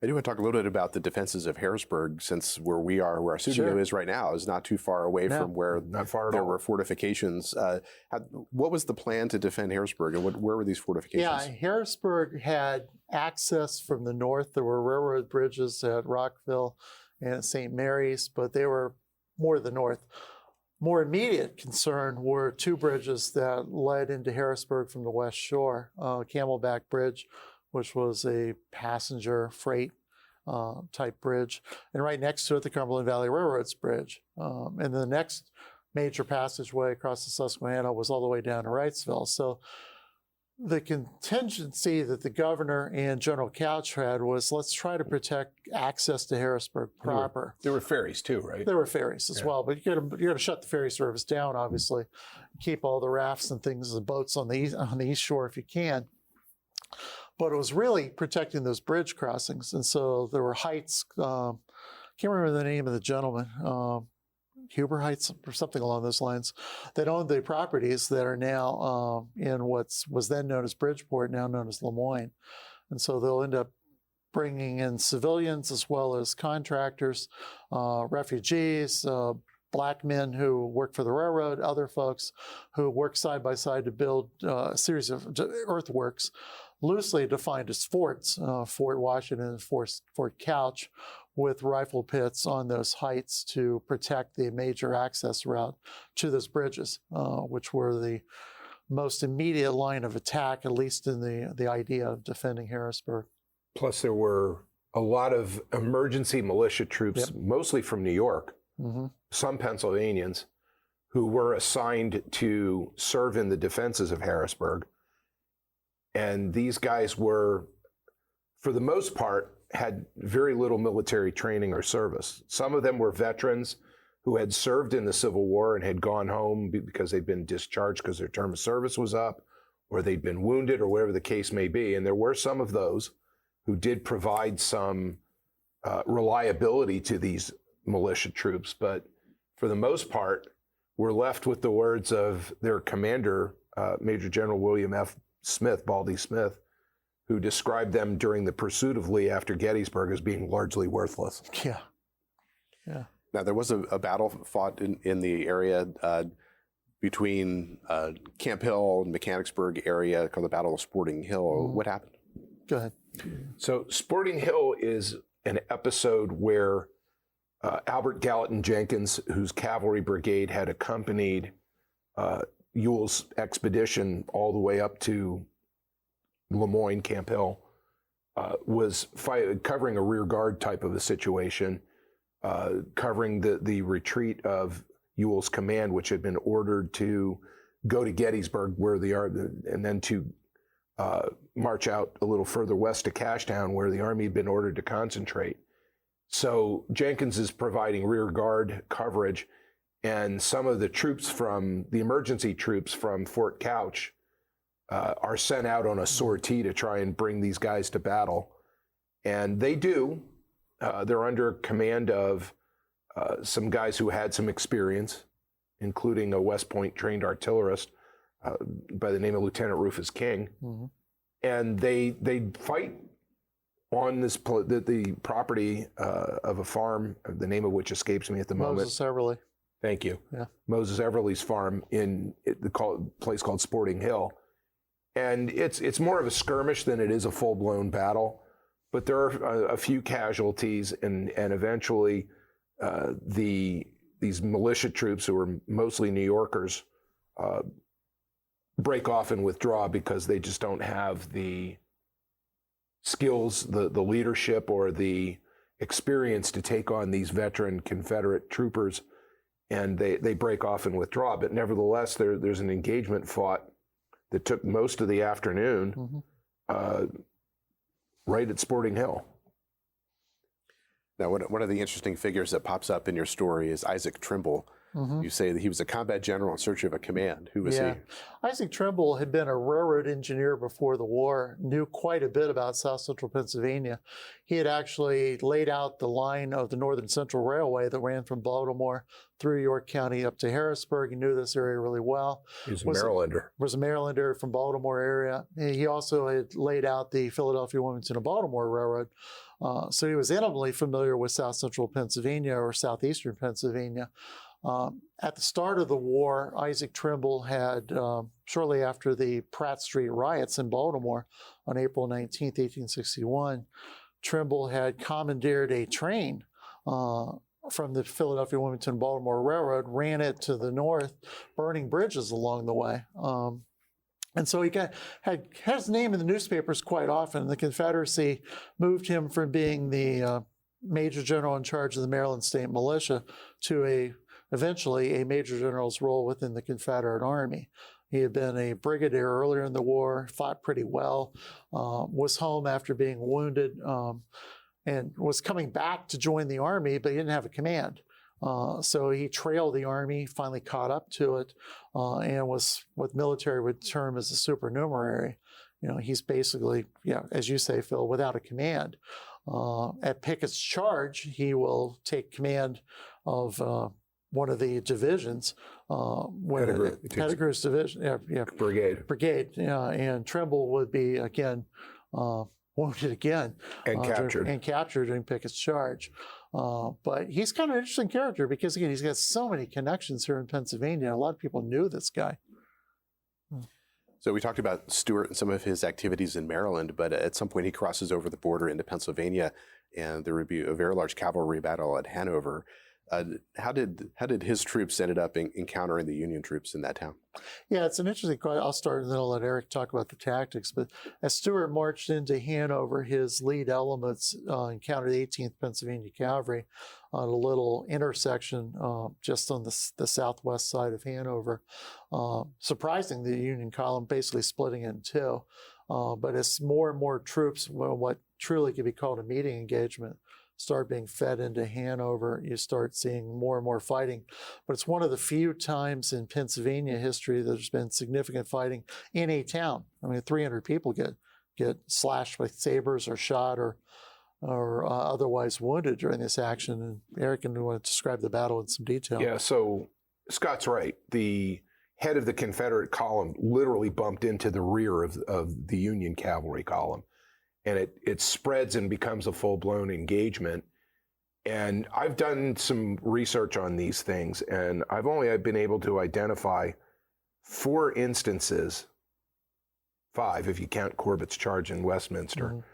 I do want to talk a little bit about the defenses of Harrisburg, since where our studio is right now, is not too far away from where there were fortifications. What was the plan to defend Harrisburg, and where were these fortifications? Yeah, Harrisburg had access from the north. There were railroad bridges at Rockville and St. Mary's, but they were more to the north. More immediate concern were two bridges that led into Harrisburg from the west shore. Camelback Bridge, which was a passenger freight type bridge, and right next to it, the Cumberland Valley Railroad's bridge. And the next major passageway across the Susquehanna was all the way down to Wrightsville. So the contingency that the governor and General Couch had was, let's try to protect access to Harrisburg proper. There were ferries too, right? There were ferries as well, but you got to shut the ferry service down, obviously. Keep all the rafts and things, the boats on the east shore if you can. But it was really protecting those bridge crossings. And so there were heights. Can't remember the name of the gentleman Huber Heights or something along those lines, that owned the properties that are now in what was then known as Bridgeport, now known as Lemoyne. And so they'll end up bringing in civilians as well as contractors, refugees, black men who work for the railroad, other folks who work side by side to build a series of earthworks, loosely defined as forts, Fort Washington and Fort Couch, with rifle pits on those heights to protect the major access route to those bridges, which were the most immediate line of attack, at least in the idea of defending Harrisburg. Plus, there were a lot of emergency militia troops, mostly from New York, some Pennsylvanians, who were assigned to serve in the defenses of Harrisburg. And these guys were, for the most part, had very little military training or service. Some of them were veterans who had served in the Civil War and had gone home because they'd been discharged because their term of service was up, or they'd been wounded, or whatever the case may be. And there were some of those who did provide some reliability to these militia troops. But for the most part, we're left with the words of their commander, Major General William F. Smith, Baldy Smith, who described them during the pursuit of Lee after Gettysburg as being largely worthless. Yeah. Now, there was a battle fought in the area between Camp Hill and Mechanicsburg area called the Battle of Sporting Hill. What happened? Go ahead. So Sporting Hill is an episode where Albert Gallatin Jenkins, whose cavalry brigade had accompanied Ewell's expedition all the way up to Lemoyne, Camp Hill, was covering a rear guard type of a situation, covering the retreat of Ewell's command, which had been ordered to go to Gettysburg, where they are, and then to march out a little further west to Cashtown, where the army had been ordered to concentrate. So Jenkins is providing rear guard coverage, and some of the troops from the emergency troops from Fort Couch are sent out on a sortie to try and bring these guys to battle. And they do. They're under command of some guys who had some experience, including a West Point trained artillerist by the name of Lieutenant Rufus King. And they fight on this the property of a farm, the name of which escapes me at the moment. Moses Everly. Thank you. Yeah. Moses Everly's farm in the place called Sporting Hill. And it's more of a skirmish than it is a full-blown battle. But there are a few casualties, and eventually these militia troops, who are mostly New Yorkers, break off and withdraw because they just don't have the skills, the leadership, or the experience to take on these veteran Confederate troopers, and they break off and withdraw. But nevertheless, there's an engagement fought that took most of the afternoon right at Sporting Hill. Now, one of the interesting figures that pops up in your story is Isaac Trimble. You say that he was a combat general in search of a command. Who was he? Isaac Trimble had been a railroad engineer before the war, knew quite a bit about South Central Pennsylvania. He had actually laid out the line of the Northern Central Railway that ran from Baltimore through York County up to Harrisburg. He knew this area really well. He was a Marylander. Was a Marylander from Baltimore area. He also had laid out the Philadelphia, Wilmington, and Baltimore Railroad. So he was intimately familiar with South Central Pennsylvania or southeastern Pennsylvania. At the start of the war, Isaac Trimble had, shortly after the Pratt Street riots in Baltimore on April 19, 1861, Trimble had commandeered a train from the Philadelphia, Wilmington, Baltimore Railroad, ran it to the north, burning bridges along the way. And so he had his name in the newspapers quite often. The Confederacy moved him from being the Major General in charge of the Maryland State Militia to eventually a Major General's role within the Confederate Army. He had been a brigadier earlier in the war, fought pretty well, was home after being wounded, and was coming back to join the Army, but he didn't have a command. So he trailed the Army, finally caught up to it, and was what military would term as a supernumerary. You know, he's basically, as you say, Phil, without a command. At Pickett's charge, he will take command of one of the divisions, Pettigrew's division, brigade, and Trimble would be again wounded again And captured during Pickett's charge. But he's kind of an interesting character because again he's got so many connections here in Pennsylvania. A lot of people knew this guy. So we talked about Stuart and some of his activities in Maryland, but at some point he crosses over the border into Pennsylvania, and there would be a very large cavalry battle at Hanover. How did his troops ended up encountering the Union troops in that town? Yeah, it's an interesting question. I'll start and then I'll let Eric talk about the tactics. But as Stuart marched into Hanover, his lead elements encountered the 18th Pennsylvania Cavalry on a little intersection just on the southwest side of Hanover, surprising the Union column basically splitting in two. But as more and more troops, what truly could be called a meeting engagement, start being fed into Hanover, you start seeing more and more fighting. But it's one of the few times in Pennsylvania history that there's been significant fighting in a town. I mean, 300 people get slashed by sabers or shot or otherwise wounded during this action. And Eric, you want to describe the battle in some detail? Yeah, so Scott's right. The head of the Confederate column literally bumped into the rear of the Union cavalry column. And it spreads and becomes a full-blown engagement. And I've done some research on these things, and I've only been able to identify 4 instances, 5 if you count Corbett's charge in Westminster,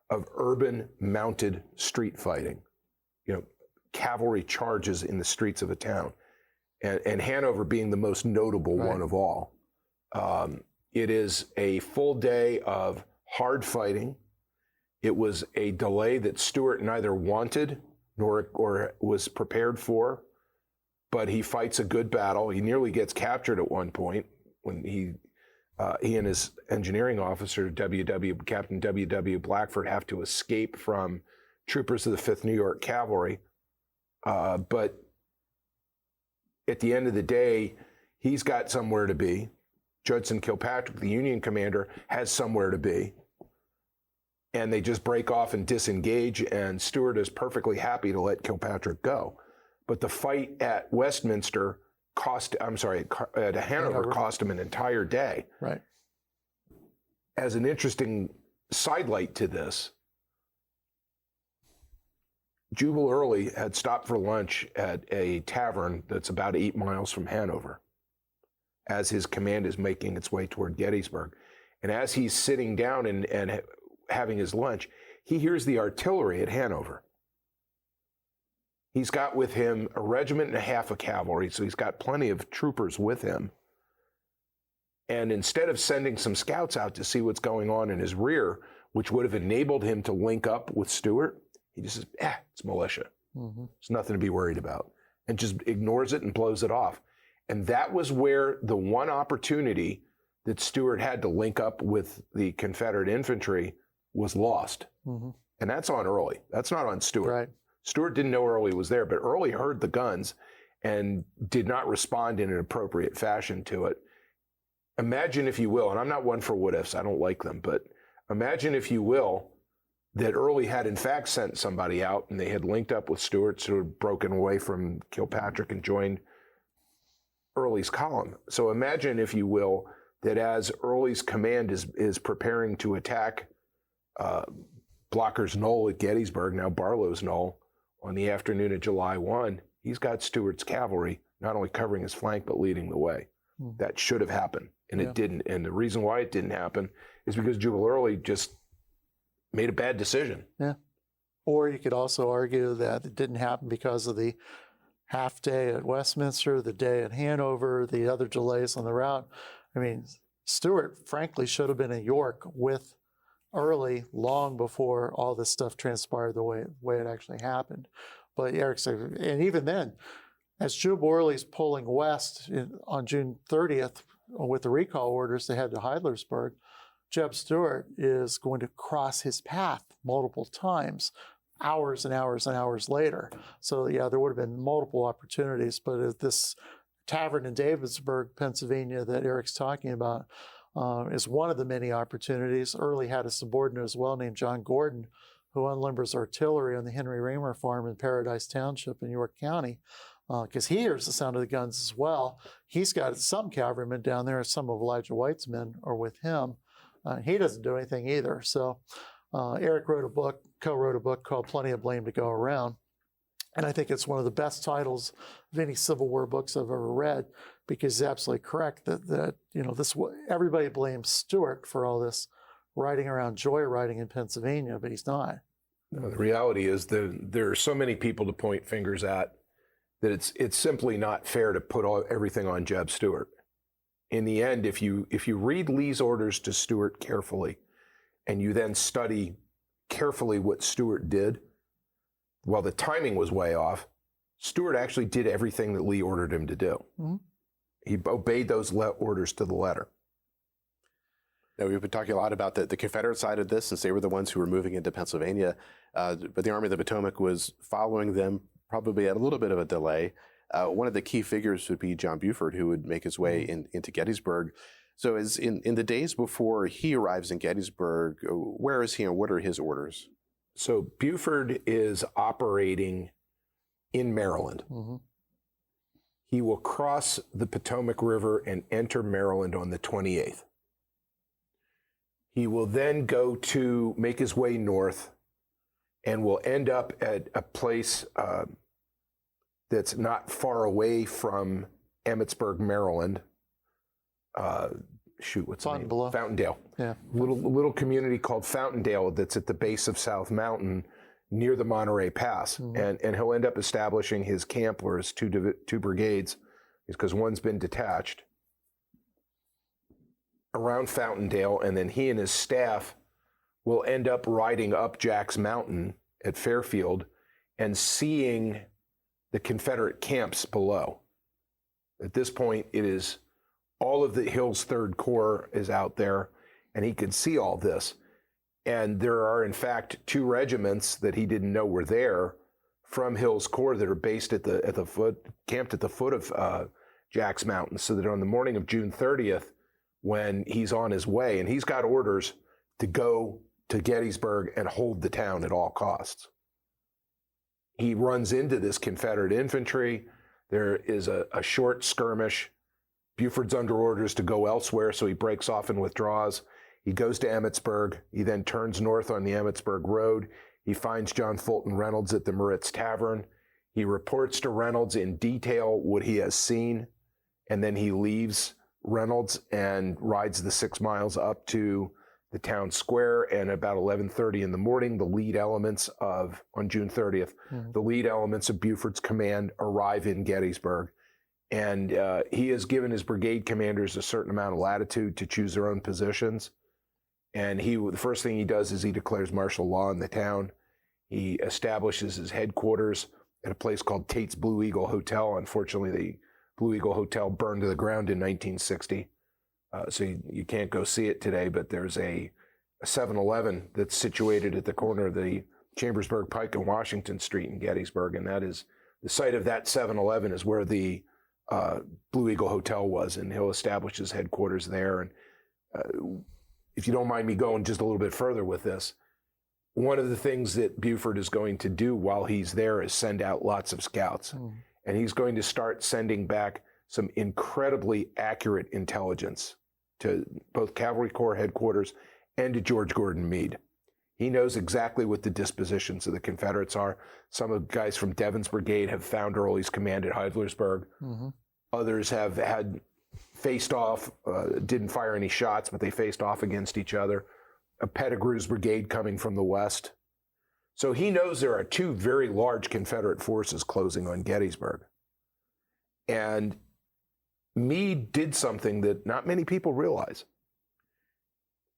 of urban mounted street fighting. Cavalry charges in the streets of a town, and Hanover being the most notable one of all. It is a full day of hard fighting. It was a delay that Stuart neither wanted or was prepared for, but he fights a good battle. He nearly gets captured at one point when he and his engineering officer, Captain W.W. Blackford, have to escape from troopers of the 5th New York Cavalry. But at the end of the day, he's got somewhere to be. Judson Kilpatrick, the Union commander, has somewhere to be. And they just break off and disengage, and Stuart is perfectly happy to let Kilpatrick go. But the fight at Hanover cost him an entire day. Right. As an interesting sidelight to this, Jubal Early had stopped for lunch at a tavern that's about 8 miles from Hanover as his command is making its way toward Gettysburg. And as he's sitting down and having his lunch, he hears the artillery at Hanover. He's got with him a regiment and a half of cavalry, so he's got plenty of troopers with him. And instead of sending some scouts out to see what's going on in his rear, which would have enabled him to link up with Stuart, he just says, it's militia. It's nothing to be worried about. And just ignores it and blows it off. And that was where the one opportunity that Stuart had to link up with the Confederate infantry was lost. And that's on Early. That's not on Stuart. Right. Stuart didn't know Early was there, but Early heard the guns and did not respond in an appropriate fashion to it. Imagine, if you will, and I'm not one for what ifs, I don't like them, but imagine, if you will, that Early had in fact sent somebody out and they had linked up with Stuart, so had broken away from Kilpatrick and joined Early's column. So imagine, if you will, that as Early's command is preparing to attack Blocker's Knoll at Gettysburg, now Barlow's Knoll, on the afternoon of July 1, he's got Stuart's cavalry not only covering his flank, but leading the way. That should have happened, and it didn't. And the reason why it didn't happen is because Jubal Early just made a bad decision. Yeah. Or you could also argue that it didn't happen because of the half day at Westminster, the day at Hanover, the other delays on the route. I mean, Stuart, frankly, should have been in York with Early long before all this stuff transpired the way it actually happened. But Eric said, and even then, as Jubal Early's pulling west on June 30th with the recall orders they had to Heidlersburg, Jeb Stuart is going to cross his path multiple times, hours and hours and hours later. So yeah, there would have been multiple opportunities, but at this tavern in Davidsburg, Pennsylvania that Eric's talking about is one of the many opportunities. Early had a subordinate as well named John Gordon, who unlimbers artillery on the Henry Raymer farm in Paradise Township in York County. because he hears the sound of the guns as well. He's got some cavalrymen down there. Some of Elijah White's men are with him. He doesn't do anything either. So Eric co-wrote a book called Plenty of Blame to Go Around. And I think it's one of the best titles of any Civil War books I've ever read, because he's absolutely correct that everybody blames Stuart for all this riding around joyriding in Pennsylvania, but he's not. No, the reality is there are so many people to point fingers at that it's simply not fair to put everything on Jeb Stuart. In the end, if you read Lee's orders to Stuart carefully, and you then study carefully what Stuart did, while the timing was way off, Stuart actually did everything that Lee ordered him to do. Mm-hmm. He obeyed those orders to the letter. Now, we've been talking a lot about the Confederate side of this, since they were the ones who were moving into Pennsylvania, but the Army of the Potomac was following them probably at a little bit of a delay. One of the key figures would be John Buford, who would make his way into Gettysburg. So as in the days before he arrives in Gettysburg, where is he and what are his orders? So Buford is operating in Maryland. Mm-hmm. He will cross the Potomac River and enter Maryland on the 28th. He will then go to make his way north and will end up at a place that's not far away from Emmitsburg, Maryland. What's the name? Fountaindale. Yeah. Little community called Fountaindale that's at the base of South Mountain near the Monterey Pass. Mm-hmm. And he'll end up establishing his camp or his two brigades, because one's been detached, around Fountaindale, and then he and his staff will end up riding up Jack's Mountain at Fairfield and seeing the Confederate camps below. At this point, it is all of the Hill's Third Corps is out there, and he can see all this. And there are, in fact, 2 regiments that he didn't know were there from Hill's Corps that are based camped at the foot of Jack's Mountain. So that on the morning of June 30th, when he's on his way, and he's got orders to go to Gettysburg and hold the town at all costs. He runs into this Confederate infantry. There is a short skirmish. Buford's under orders to go elsewhere, so he breaks off and withdraws. He goes to Emmitsburg. He then turns north on the Emmitsburg Road. He finds John Fulton Reynolds at the Moritz Tavern. He reports to Reynolds in detail what he has seen, and then he leaves Reynolds and rides the 6 miles up to the town square. And about 11:30 in the morning, on June 30th, the lead elements of Buford's command arrive in Gettysburg. And he has given his brigade commanders a certain amount of latitude to choose their own positions. And the first thing he does is he declares martial law in the town. He establishes his headquarters at a place called Tate's Blue Eagle Hotel. Unfortunately, the Blue Eagle Hotel burned to the ground in 1960. So you can't go see it today, but there's a 7-Eleven that's situated at the corner of the Chambersburg Pike and Washington Street in Gettysburg. And that is the site of that 7-Eleven is where the Blue Eagle Hotel was, and he'll establish his headquarters there. And if you don't mind me going just a little bit further with this, one of the things that Buford is going to do while he's there is send out lots of scouts. And he's going to start sending back some incredibly accurate intelligence to both Cavalry Corps headquarters and to George Gordon Meade. He knows exactly what the dispositions of the Confederates are. Some of the guys from Devon's brigade have found Early's command at Heidlersburg. Mm-hmm. Others have had faced off, didn't fire any shots, but they faced off against each other. A Pettigrew's brigade coming from the west. So he knows there are 2 very large Confederate forces closing on Gettysburg. And Meade did something that not many people realize.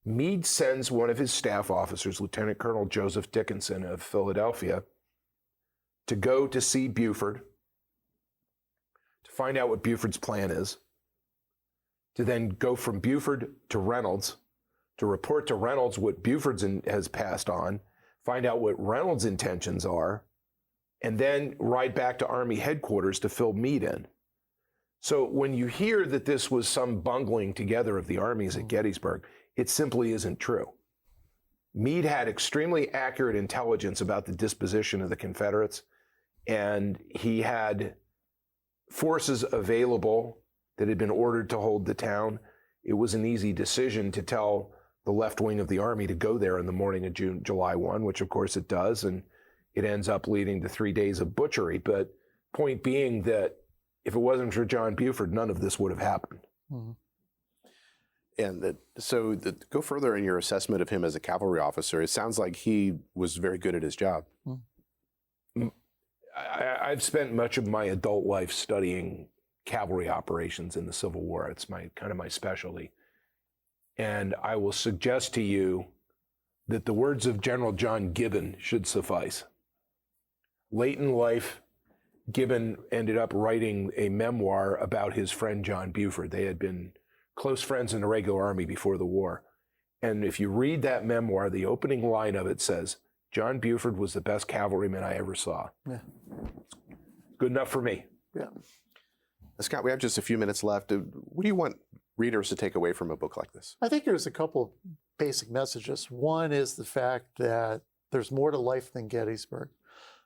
Meade sends one of his staff officers, Lieutenant Colonel Joseph Dickinson of Philadelphia, to go to see Buford, to find out what Buford's plan is, to then go from Buford to Reynolds, to report to Reynolds what Buford has passed on, find out what Reynolds' intentions are, and then ride back to Army headquarters to fill Meade in. So when you hear that this was some bungling together of the armies at Gettysburg, it simply isn't true. Meade had extremely accurate intelligence about the disposition of the Confederates, and he had forces available that had been ordered to hold the town, it was an easy decision to tell the left wing of the army to go there in the morning of July 1, which of course it does, and it ends up leading to 3 days of butchery. But point being that if it wasn't for John Buford, none of this would have happened. Mm-hmm. And go further in your assessment of him as a cavalry officer. It sounds like he was very good at his job. I've spent much of my adult life studying cavalry operations in the Civil War. It's my specialty. And I will suggest to you that the words of General John Gibbon should suffice. Late in life, Gibbon ended up writing a memoir about his friend John Buford. They had been close friends in the regular army before the war. And if you read that memoir, the opening line of it says, John Buford was the best cavalryman I ever saw. Yeah. Good enough for me. Yeah. Scott, we have just a few minutes left. What do you want readers to take away from a book like this? I think there's a couple basic messages. One is the fact that there's more to life than Gettysburg.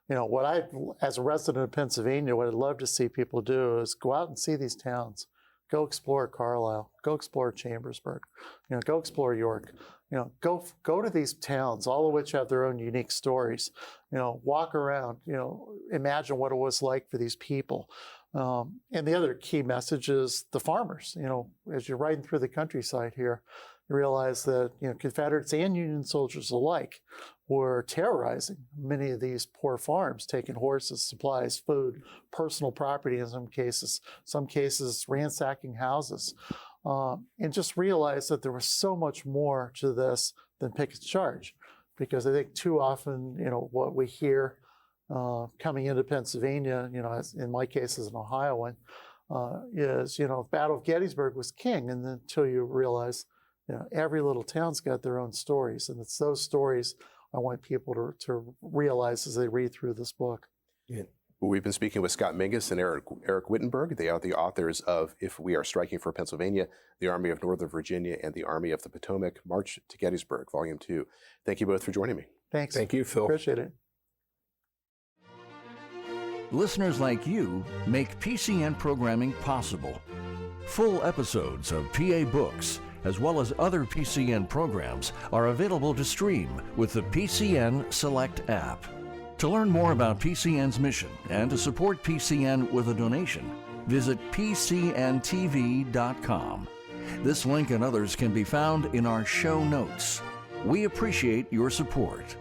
You know, as a resident of Pennsylvania, what I'd love to see people do is go out and see these towns. Go explore Carlisle. Go explore Chambersburg. You know, go explore York. You know, go to these towns, all of which have their own unique stories. You know, walk around. You know, imagine what it was like for these people. And the other key message is the farmers. You know, as you're riding through the countryside here, you realize that, you know, Confederates and Union soldiers alike were terrorizing many of these poor farms, taking horses, supplies, food, personal property in some cases ransacking houses. And just realize that there was so much more to this than Pickett's charge. Because I think too often, you know, what we hear coming into Pennsylvania, you know, as in my case as an Ohioan, is, you know, Battle of Gettysburg was king. And then until you realize, you know, every little town's got their own stories. And it's those stories I want people to realize as they read through this book. Yeah. Well, we've been speaking with Scott Mingus and Eric Wittenberg. They are the authors of If We Are Striking for Pennsylvania, the Army of Northern Virginia, and the Army of the Potomac, March to Gettysburg, Volume 2. Thank you both for joining me. Thanks. Thank you, Phil. Appreciate it. Listeners like you make PCN programming possible. Full episodes of PA Books, as well as other PCN programs, are available to stream with the PCN Select app. To learn more about PCN's mission and to support PCN with a donation, visit pcntv.com. This link and others can be found in our show notes. We appreciate your support.